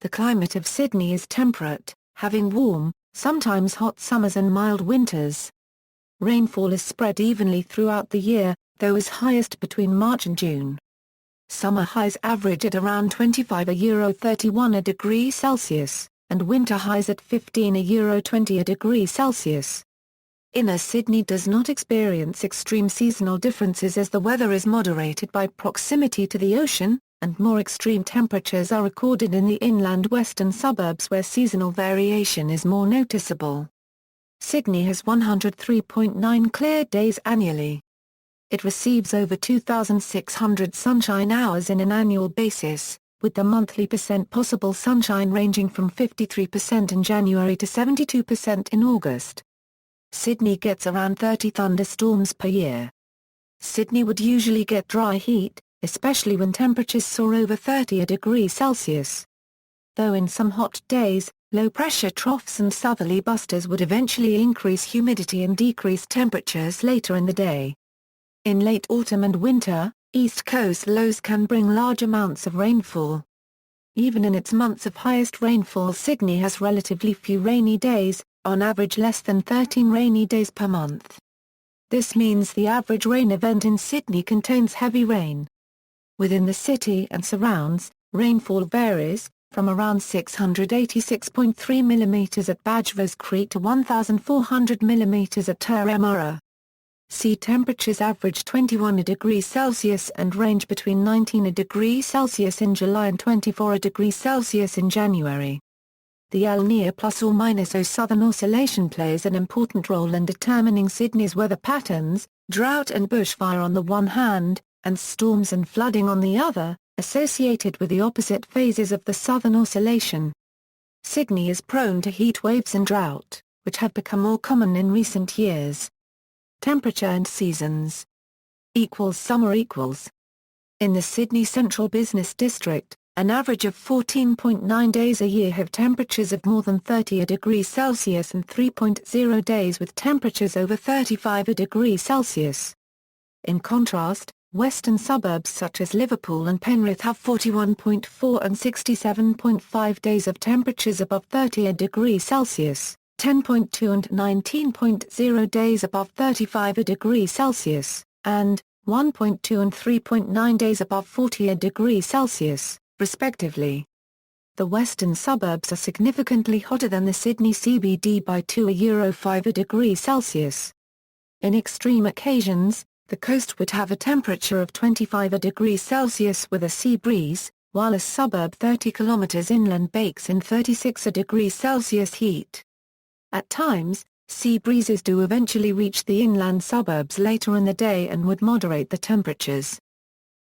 The climate of Sydney is temperate, having warm, sometimes hot summers and mild winters. Rainfall is spread evenly throughout the year, though is highest between March and June. Summer highs average at around 25°31 degrees Celsius, and winter highs at 15°20 degrees Celsius. Inner Sydney does not experience extreme seasonal differences as the weather is moderated by proximity to the ocean, and more extreme temperatures are recorded in the inland western suburbs where seasonal variation is more noticeable. Sydney has 103.9 clear days annually. It receives over 2,600 sunshine hours in an annual basis, with the monthly possible sunshine ranging from 53% in January to 72% in August. Sydney gets around 30 thunderstorms per year. Sydney would usually get dry heat, especially when temperatures soar over 30 degrees Celsius. Though in some hot days, low-pressure troughs and southerly busters would eventually increase humidity and decrease temperatures later in the day. In late autumn and winter, East Coast lows can bring large amounts of rainfall. Even in its months of highest rainfall, Sydney has relatively few rainy days, on average less than 13 rainy days per month. This means the average rain event in Sydney contains heavy rain. Within the city and surrounds, rainfall varies, from around 686.3 mm at Badgerys Creek to 1,400 mm at Turramurra. Sea temperatures average 21 degrees Celsius and range between 19 degrees Celsius in July and 24 degrees Celsius in January. The El Niño ± Southern Oscillation plays an important role in determining Sydney's weather patterns, drought and bushfire on the one hand, and storms and flooding on the other, associated with the opposite phases of the Southern Oscillation. Sydney is prone to heat waves and drought, which have become more common in recent years. Temperature and seasons. Summer equals. In the Sydney Central Business District, an average of 14.9 days a year have temperatures of more than 30 degrees Celsius and 3.0 days with temperatures over 35 degrees Celsius. In contrast, western suburbs such as Liverpool and Penrith have 41.4 and 67.5 days of temperatures above 30 degrees Celsius, 10.2 and 19.0 days above 35 degrees Celsius, and 1.2 and 3.9 days above 40 degrees Celsius, respectively. The western suburbs are significantly hotter than the Sydney CBD by 2°5 degrees Celsius. In extreme occasions, the coast would have a temperature of 25 degrees Celsius with a sea breeze, while a suburb 30 kilometers inland bakes in 36 degrees Celsius heat. At times, sea breezes do eventually reach the inland suburbs later in the day and would moderate the temperatures.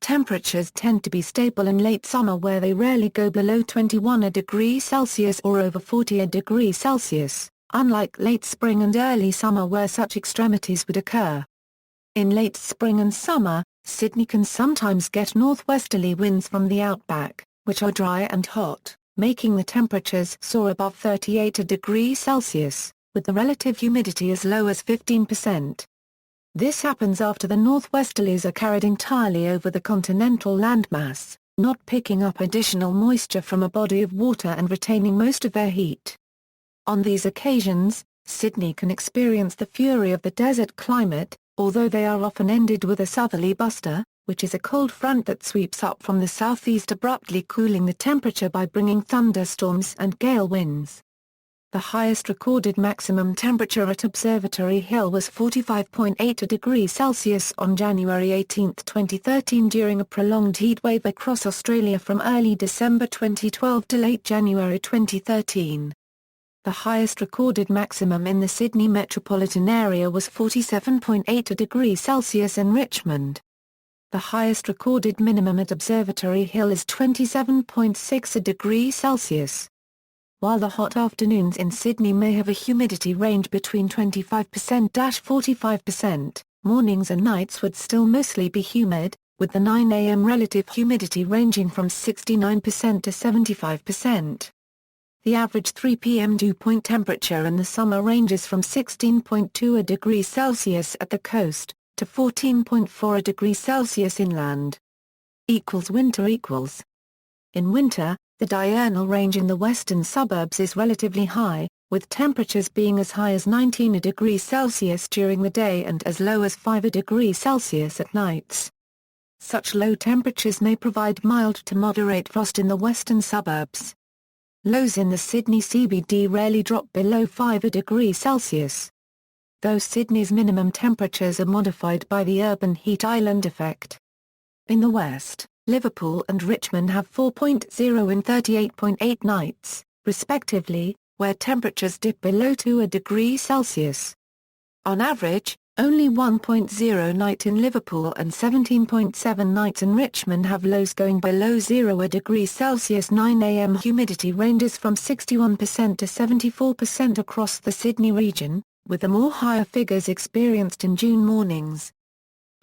Temperatures tend to be stable in late summer where they rarely go below 21 degrees Celsius or over 40 degrees Celsius, unlike late spring and early summer where such extremities would occur. In late spring and summer, Sydney can sometimes get northwesterly winds from the outback, which are dry and hot, making the temperatures soar above 38 degrees Celsius, with the relative humidity as low as 15%. This happens after the northwesterlies are carried entirely over the continental landmass, not picking up additional moisture from a body of water and retaining most of their heat. On these occasions, Sydney can experience the fury of the desert climate, although they are often ended with a southerly buster, which is a cold front that sweeps up from the southeast abruptly cooling the temperature by bringing thunderstorms and gale winds. The highest recorded maximum temperature at Observatory Hill was 45.8 degrees Celsius on January 18, 2013 during a prolonged heatwave across Australia from early December 2012 to late January 2013. The highest recorded maximum in the Sydney metropolitan area was 47.8 degrees Celsius in Richmond. The highest recorded minimum at Observatory Hill is 27.6 degrees Celsius. While the hot afternoons in Sydney may have a humidity range between 25%-45%, mornings and nights would still mostly be humid, with the 9 a.m. relative humidity ranging from 69% to 75%. The average 3 p.m. dew point temperature in the summer ranges from 16.2 degrees Celsius at the coast, to 14.4 degrees Celsius inland. Winter equals. In winter, The diurnal range in the western suburbs is relatively high, with temperatures being as high as 19 degrees Celsius during the day and as low as 5 degrees Celsius at nights. Such low temperatures may provide mild to moderate frost in the western suburbs. Lows in the Sydney CBD rarely drop below 5 degrees Celsius. Though Sydney's minimum temperatures are modified by the urban heat island effect. In the west, Liverpool and Richmond have 4.0 and 38.8 nights, respectively, where temperatures dip below 2 degrees Celsius. On average, only 1.0 night in Liverpool and 17.7 nights in Richmond have lows going below 0 degrees Celsius. 9 a.m. humidity ranges from 61% to 74% across the Sydney region, with the more higher figures experienced in June mornings.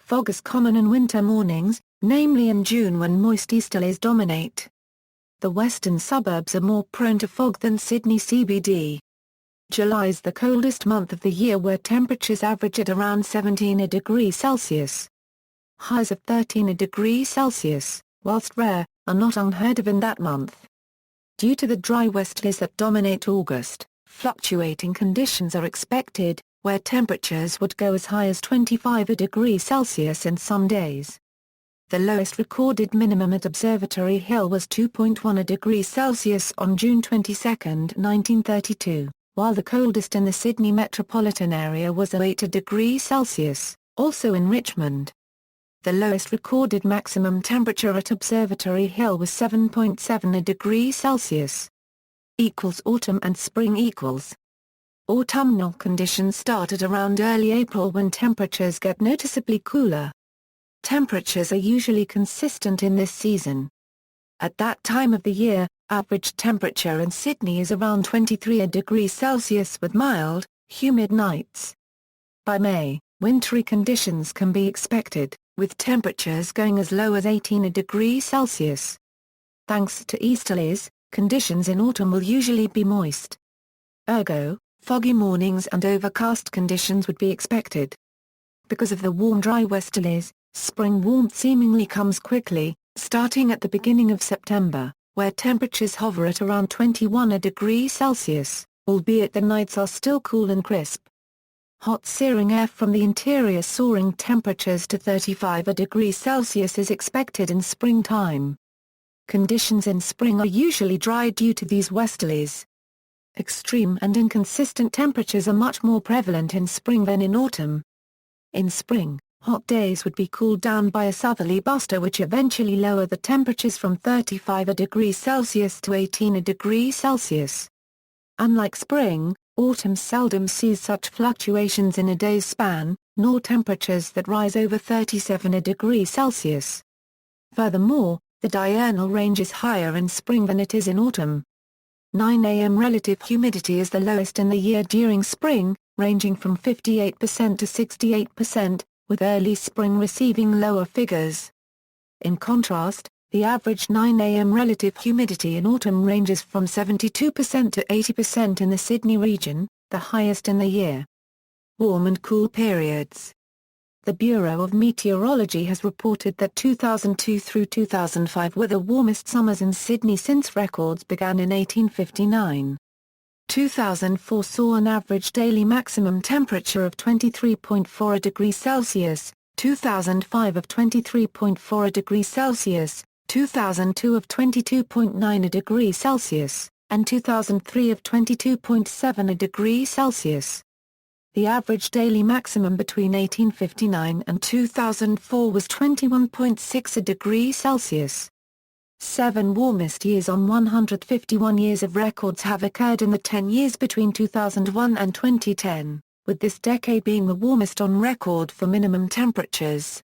Fog is common in winter mornings, namely in June when moist easterlies dominate. The western suburbs are more prone to fog than Sydney CBD. July is the coldest month of the year, where temperatures average at around 17 degrees Celsius. Highs of 13 degrees Celsius, whilst rare, are not unheard of in that month. Due to the dry westerlies that dominate August, fluctuating conditions are expected, where temperatures would go as high as 25 degrees Celsius in some days. The lowest recorded minimum at Observatory Hill was 2.1 degrees Celsius on June 22, 1932. While the coldest in the Sydney metropolitan area was 8 degrees Celsius, also in Richmond. The lowest recorded maximum temperature at Observatory Hill was 7.7 degrees Celsius. Autumn and spring. Autumnal conditions start at around early April when temperatures get noticeably cooler. Temperatures are usually consistent in this season. At that time of the year, average temperature in Sydney is around 23 degrees Celsius with mild, humid nights. By May, wintry conditions can be expected, with temperatures going as low as 18 degrees Celsius. Thanks to easterlies, conditions in autumn will usually be moist. Ergo, foggy mornings and overcast conditions would be expected. Because of the warm dry westerlies, spring warmth seemingly comes quickly, starting at the beginning of September, where temperatures hover at around 21 degrees Celsius, albeit the nights are still cool and crisp. Hot searing air from the interior soaring temperatures to 35 degrees Celsius is expected in springtime. Conditions in spring are usually dry due to these westerlies. Extreme and inconsistent temperatures are much more prevalent in spring than in autumn. In spring, hot days would be cooled down by a southerly buster, which eventually lower the temperatures from 35 degrees Celsius to 18 degrees Celsius. Unlike spring, autumn seldom sees such fluctuations in a day's span, nor temperatures that rise over 37 degrees Celsius. Furthermore, the diurnal range is higher in spring than it is in autumn. 9 a.m. relative humidity is the lowest in the year during spring, ranging from 58% to 68%, with early spring receiving lower figures. In contrast, the average 9 a.m. relative humidity in autumn ranges from 72% to 80% in the Sydney region, the highest in the year. Warm and cool periods. The Bureau of Meteorology has reported that 2002 through 2005 were the warmest summers in Sydney since records began in 1859. 2004 saw an average daily maximum temperature of 23.4 degrees Celsius, 2005 of 23.4 degrees Celsius, 2002 of 22.9 degrees Celsius, and 2003 of 22.7 degrees Celsius. The average daily maximum between 1859 and 2004 was 21.6 degrees Celsius. 7 warmest years on 151 years of records have occurred in the 10 years between 2001 and 2010, with this decade being the warmest on record for minimum temperatures.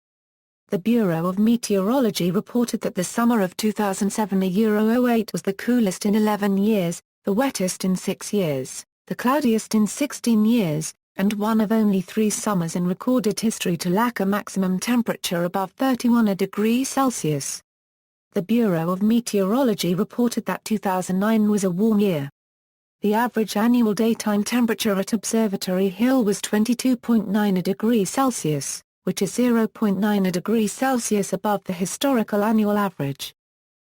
The Bureau of Meteorology reported that the summer of 2007-08 was the coolest in 11 years, the wettest in 6 years, the cloudiest in 16 years, and one of only 3 summers in recorded history to lack a maximum temperature above 31 degrees Celsius. The Bureau of Meteorology reported that 2009 was a warm year. The average annual daytime temperature at Observatory Hill was 22.9 degrees Celsius, which is 0.9 degrees Celsius above the historical annual average.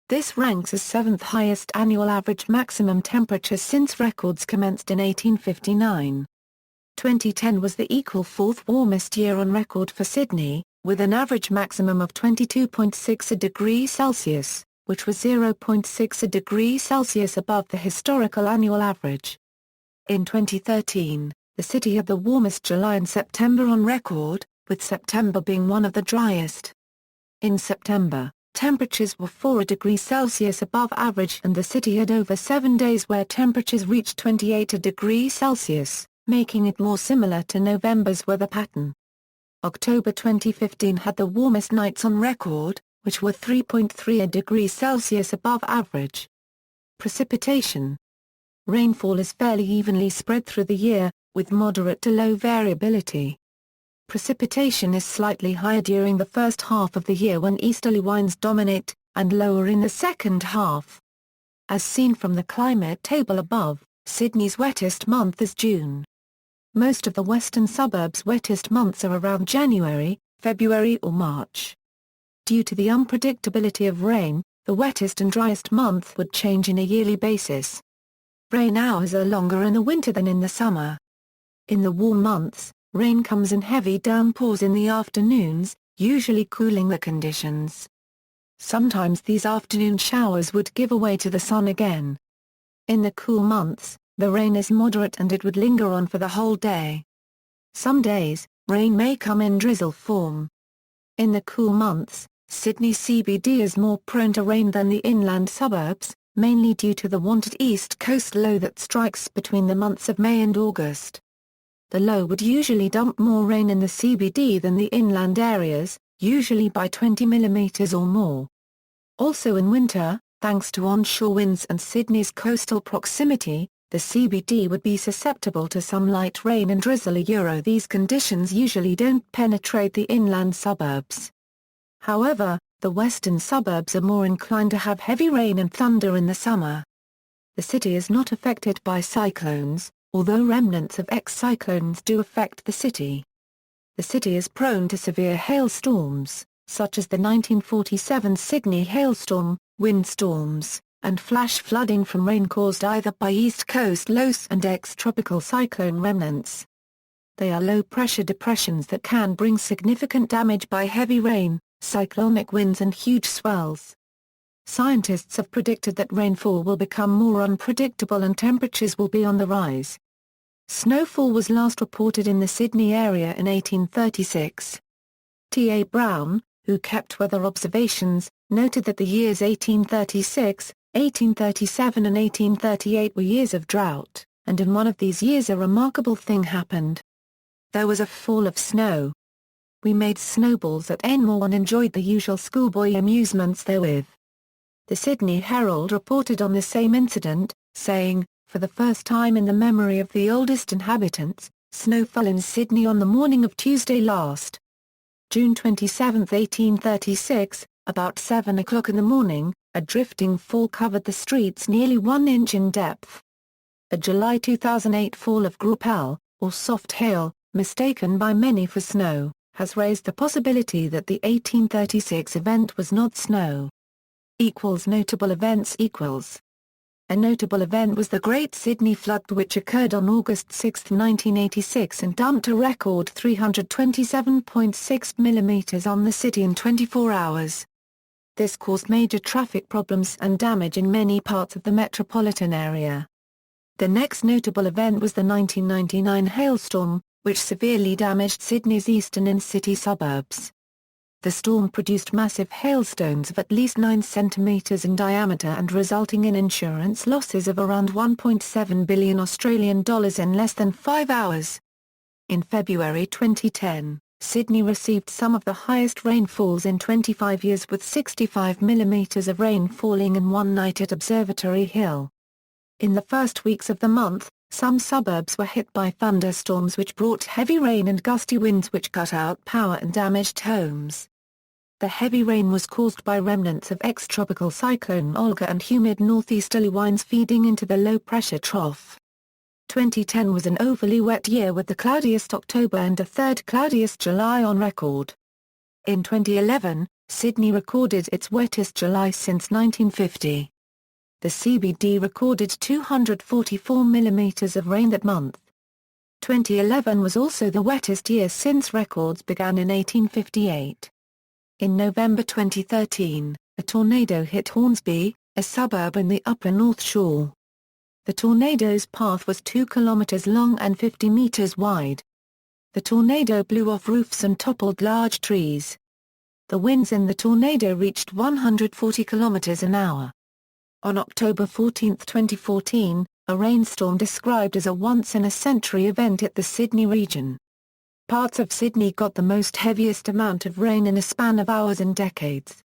This ranks as seventh highest annual average maximum temperature since records commenced in 1859. 2010 was the equal fourth warmest year on record for Sydney, with an average maximum of 22.6 degrees Celsius, which was 0.6 degrees Celsius above the historical annual average. In 2013, the city had the warmest July and September on record, with September being one of the driest. In September, temperatures were 4 degrees Celsius above average and the city had over 7 days where temperatures reached 28 degrees Celsius, making it more similar to November's weather pattern. October 2015 had the warmest nights on record, which were 3.3 degrees Celsius above average. Precipitation. Rainfall is fairly evenly spread through the year, with moderate to low variability. Precipitation is slightly higher during the first half of the year when easterly winds dominate, and lower in the second half. As seen from the climate table above, Sydney's wettest month is June. Most of the western suburbs' wettest months are around January, February or March. Due to the unpredictability of rain, the wettest and driest month would change in a yearly basis. Rain hours are longer in the winter than in the summer. In the warm months, rain comes in heavy downpours in the afternoons, usually cooling the conditions. Sometimes these afternoon showers would give way to the sun again. In the cool months, the rain is moderate and it would linger on for the whole day. Some days, rain may come in drizzle form. In the cool months, Sydney CBD is more prone to rain than the inland suburbs, mainly due to the wanted east coast low that strikes between the months of May and August. The low would usually dump more rain in the CBD than the inland areas, usually by 20 mm or more. Also in winter, thanks to onshore winds and Sydney's coastal proximity, the CBD would be susceptible to some light rain and drizzle. These conditions usually don't penetrate the inland suburbs. However, the western suburbs are more inclined to have heavy rain and thunder in the summer. The city is not affected by cyclones, although remnants of ex-cyclones do affect the city. The city is prone to severe hailstorms, such as the 1947 Sydney hailstorm, windstorms, and flash flooding from rain caused either by East Coast lows and ex-tropical cyclone remnants. They are low-pressure depressions that can bring significant damage by heavy rain, cyclonic winds and huge swells. Scientists have predicted that rainfall will become more unpredictable and temperatures will be on the rise. Snowfall was last reported in the Sydney area in 1836. T.A. Brown, who kept weather observations, noted that the years 1836, 1837 and 1838 were years of drought, and in one of these years a remarkable thing happened. There was a fall of snow. We made snowballs at Enmore and enjoyed the usual schoolboy amusements therewith. The Sydney Herald reported on the same incident, saying, "For the first time in the memory of the oldest inhabitants, snow fell in Sydney on the morning of Tuesday last. June 27, 1836, about 7 o'clock in the morning, a drifting fall covered the streets nearly 1 inch in depth." A July 2008 fall of graupel, or soft hail, mistaken by many for snow, has raised the possibility that the 1836 event was not snow. Notable events equals. A notable event was the Great Sydney Flood, which occurred on August 6, 1986 and dumped a record 327.6 mm on the city in 24 hours. This caused major traffic problems and damage in many parts of the metropolitan area. The next notable event was the 1999 hailstorm, which severely damaged Sydney's eastern in-city suburbs. The storm produced massive hailstones of at least 9 centimetres in diameter and resulting in insurance losses of around $1.7 billion Australian dollars in less than 5 hours. In February 2010, Sydney received some of the highest rainfalls in 25 years with 65 mm of rain falling in one night at Observatory Hill. In the first weeks of the month, some suburbs were hit by thunderstorms which brought heavy rain and gusty winds which cut out power and damaged homes. The heavy rain was caused by remnants of ex-tropical cyclone Olga and humid northeasterly winds feeding into the low-pressure trough. 2010 was an overly wet year with the cloudiest October and the third cloudiest July on record. In 2011, Sydney recorded its wettest July since 1950. The CBD recorded 244 millimeters of rain that month. 2011 was also the wettest year since records began in 1858. In November 2013, a tornado hit Hornsby, a suburb in the upper North Shore. The tornado's path was 2 kilometers long and 50 meters wide. The tornado blew off roofs and toppled large trees. The winds in the tornado reached 140 kilometers an hour. On October 14, 2014, a rainstorm described as a once-in-a-century event hit the Sydney region. Parts of Sydney got the most heaviest amount of rain in a span of hours and decades.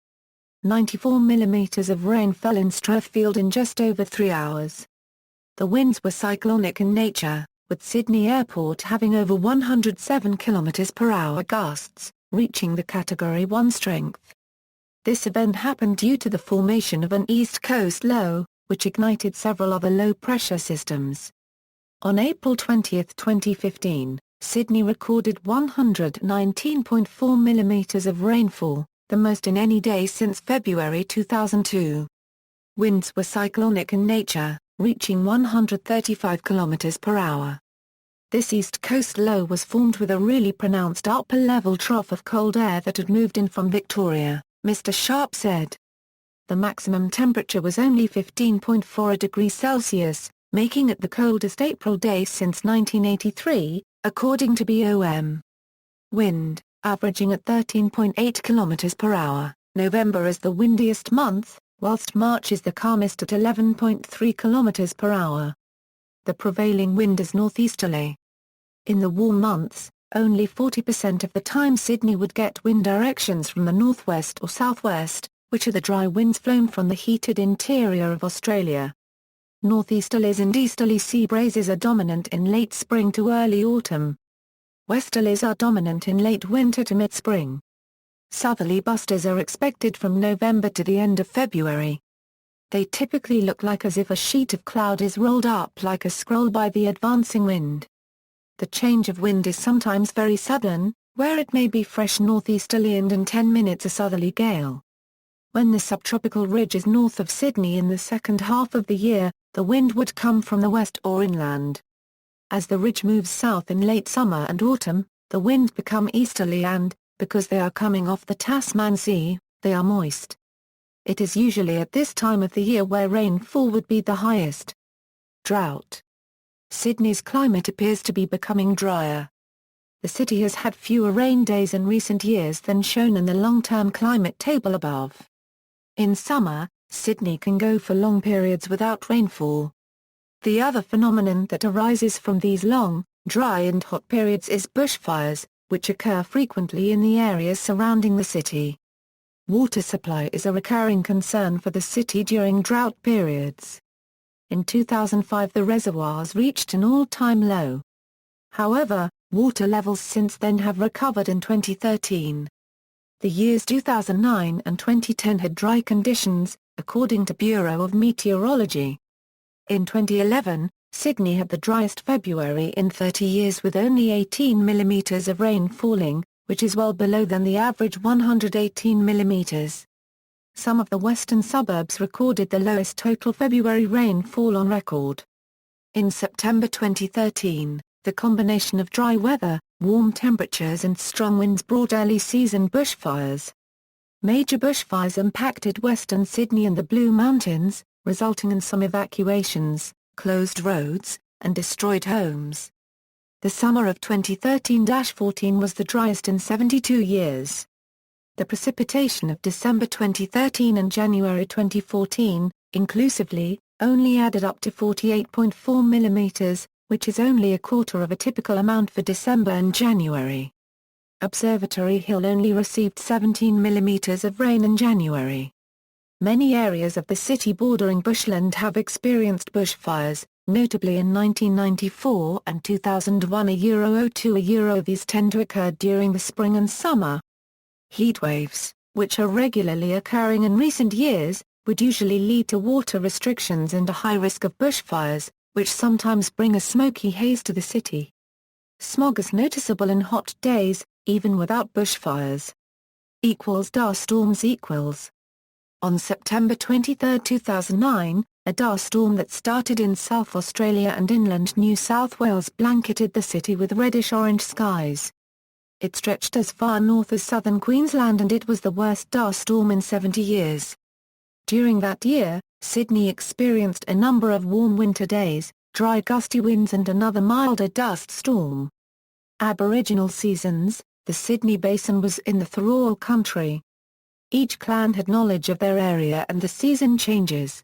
94 millimeters of rain fell in Strathfield in just over 3 hours. The winds were cyclonic in nature, with Sydney Airport having over 107 km/h gusts, reaching the Category 1 strength. This event happened due to the formation of an East Coast low, which ignited several other low-pressure systems. On April 20, 2015, Sydney recorded 119.4 millimeters of rainfall, the most in any day since February 2002. Winds were cyclonic in nature, reaching 135 km/h. This East Coast low was formed with a really pronounced upper-level trough of cold air that had moved in from Victoria, Mr. Sharp said. The maximum temperature was only 15.4 degrees Celsius, making it the coldest April day since 1983, according to BOM. Wind, averaging at 13.8 km/h, November is the windiest month, whilst March is the calmest at 11.3 km/h. The prevailing wind is northeasterly. In the warm months, only 40% of the time Sydney would get wind directions from the northwest or southwest, which are the dry winds flown from the heated interior of Australia. Northeasterlies and easterly sea breezes are dominant in late spring to early autumn. Westerlies are dominant in late winter to mid-spring. Southerly busters are expected from November to the end of February. They typically look like as if a sheet of cloud is rolled up like a scroll by the advancing wind. The change of wind is sometimes very sudden, where it may be fresh northeasterly and in 10 minutes a southerly gale. When the subtropical ridge is north of Sydney in the second half of the year, the wind would come from the west or inland. As the ridge moves south in late summer and autumn, the winds become easterly and, because they are coming off the Tasman Sea, they are moist. It is usually at this time of the year where rainfall would be the highest. Drought. Sydney's climate appears to be becoming drier. The city has had fewer rain days in recent years than shown in the long-term climate table above. In summer, Sydney can go for long periods without rainfall. The other phenomenon that arises from these long, dry and hot periods is bushfires, which occur frequently in the areas surrounding the city. Water supply is a recurring concern for the city during drought periods. In 2005 the reservoirs reached an all-time low. However, water levels since then have recovered in 2013. The years 2009 and 2010 had dry conditions, according to Bureau of Meteorology. In 2011, Sydney had the driest February in 30 years with only 18 millimeters of rain falling, which is well below than the average 118 millimeters. Some of the western suburbs recorded the lowest total February rainfall on record. In September 2013, the combination of dry weather, warm temperatures and strong winds brought early-season bushfires. Major bushfires impacted western Sydney and the Blue Mountains, resulting in some evacuations, closed roads, and destroyed homes. The summer of 2013-14 was the driest in 72 years. The precipitation of December 2013 and January 2014, inclusively, only added up to 48.4 millimeters, which is only a quarter of a typical amount for December and January. Observatory Hill only received 17 millimeters of rain in January. Many areas of the city bordering bushland have experienced bushfires, notably in 1994 and 2001. These tend to occur during the spring and summer. Heatwaves, which are regularly occurring in recent years, would usually lead to water restrictions and a high risk of bushfires, which sometimes bring a smoky haze to the city. Smog is noticeable in hot days, even without bushfires. Dust storms equals. On September 23, 2009, a dust storm that started in South Australia and inland New South Wales blanketed the city with reddish-orange skies. It stretched as far north as southern Queensland and it was the worst dust storm in 70 years. During that year, Sydney experienced a number of warm winter days, dry gusty winds and another milder dust storm. Aboriginal Seasons. The Sydney Basin was in the Tharawal country. Each clan had knowledge of their area and the season changes.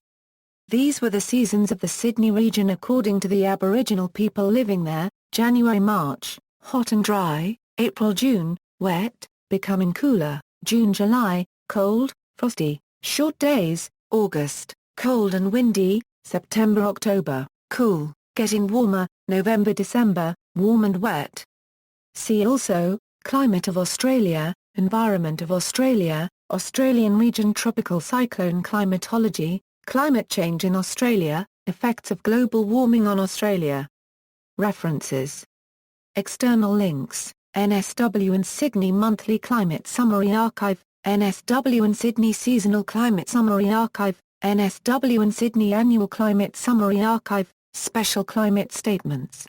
These were the seasons of the Sydney region according to the Aboriginal people living there: January-March, hot and dry; April-June, wet, becoming cooler; June-July, cold, frosty, short days; August, cold and windy; September-October, cool, getting warmer; November-December, warm and wet. See also: Climate of Australia, Environment of Australia, Australian region, Tropical cyclone climatology, Climate change in Australia, Effects of global warming on Australia. References. External links: NSW and Sydney Monthly Climate Summary Archive, NSW and Sydney Seasonal Climate Summary Archive, NSW and Sydney Annual Climate Summary Archive, Special Climate Statements.